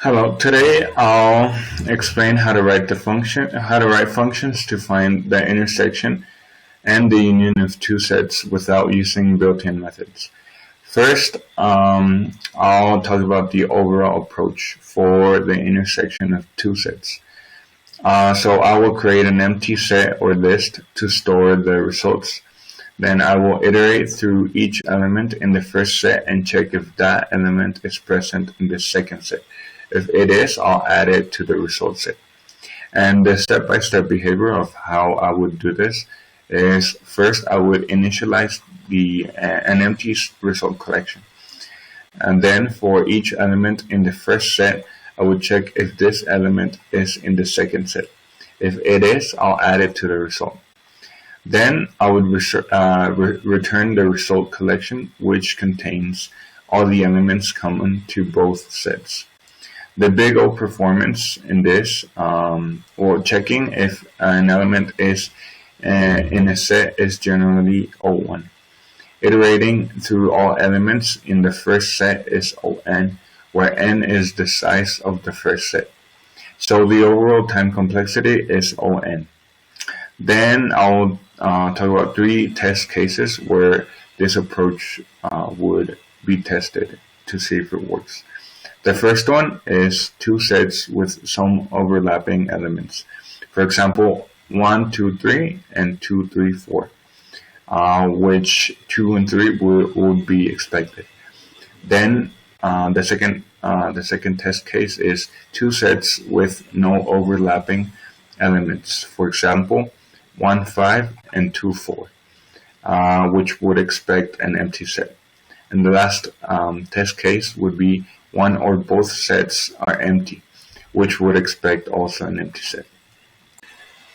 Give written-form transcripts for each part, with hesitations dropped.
Hello, today I'll explain how to write functions to find the intersection and the union of two sets without using built-in methods. First, I'll talk about the overall approach for the intersection of two sets. So I will create an empty set or list to store the results. Then I will iterate through each element in the first set and check if that element is present in the second set. If it is, I'll add it to the result set. And the step-by-step behavior of how I would do this is, first I would initialize an empty result collection. And then for each element in the first set, I would check if this element is in the second set. If it is, I'll add it to the result. Then I would return the result collection, which contains all the elements common to both sets. The big O performance in this, or checking if an element is in a set, is generally O1. Iterating through all elements in the first set is On, where n is the size of the first set. So the overall time complexity is On. Then I'll talk about 3 test cases where this approach would be tested to see if it works. The first one is 2 sets with some overlapping elements. For example, 1, 2, 3, and 2, 3, 4, which 2 and 3 would be expected. Then the second test case is 2 sets with no overlapping elements. For example, 1, 5, and 2, 4, which would expect an empty set. And the last test case would be 1 or both sets are empty, which would expect also an empty set.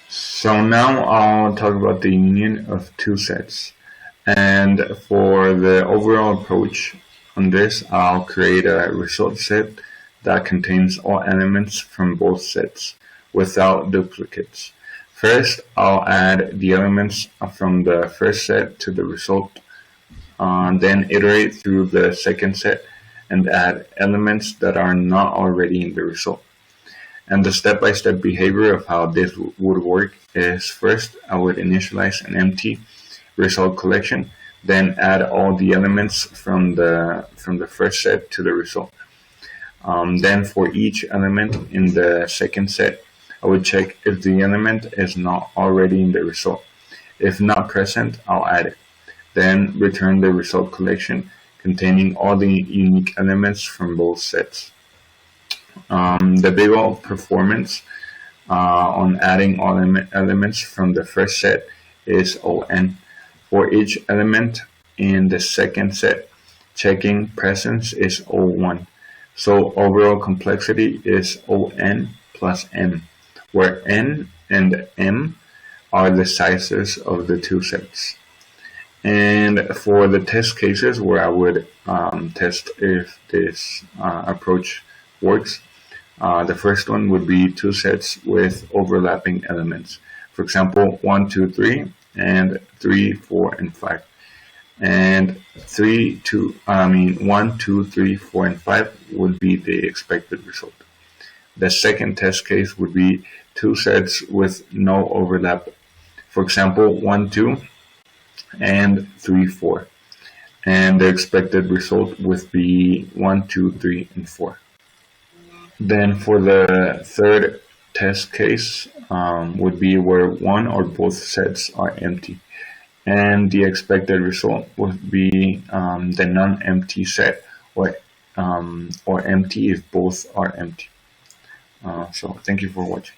So now I'll talk about the union of 2 sets. And for the overall approach on this, I'll create a result set that contains all elements from both sets without duplicates. First, I'll add the elements from the first set to the result, then iterate through the second set and add elements that are not already in the result. And the step-by-step behavior of how this would work is, first I would initialize an empty result collection, then add all the elements from the first set to the result. Then for each element in the second set, I would check if the element is not already in the result. If not present, I'll add it. Then return the result collection containing all the unique elements from both sets. The big O performance on adding all elements from the first set is On. For each element in the second set, checking presence is O1. So overall complexity is On plus M, where N and M are the sizes of the 2 sets. And for the test cases where I would test if this approach works, the first one would be 2 sets with overlapping elements. For example, 1, 2, 3, and 3, 4, and 5. And 1, 2, 3, 4, and 5 would be the expected result. The second test case would be 2 sets with no overlap. For example, 1, 2, and 3, 4. And the expected result would be 1, 2, 3, and 4. Then for the third test case would be where 1 or both sets are empty. And the expected result would be the non-empty set, or empty if both are empty. So thank you for watching.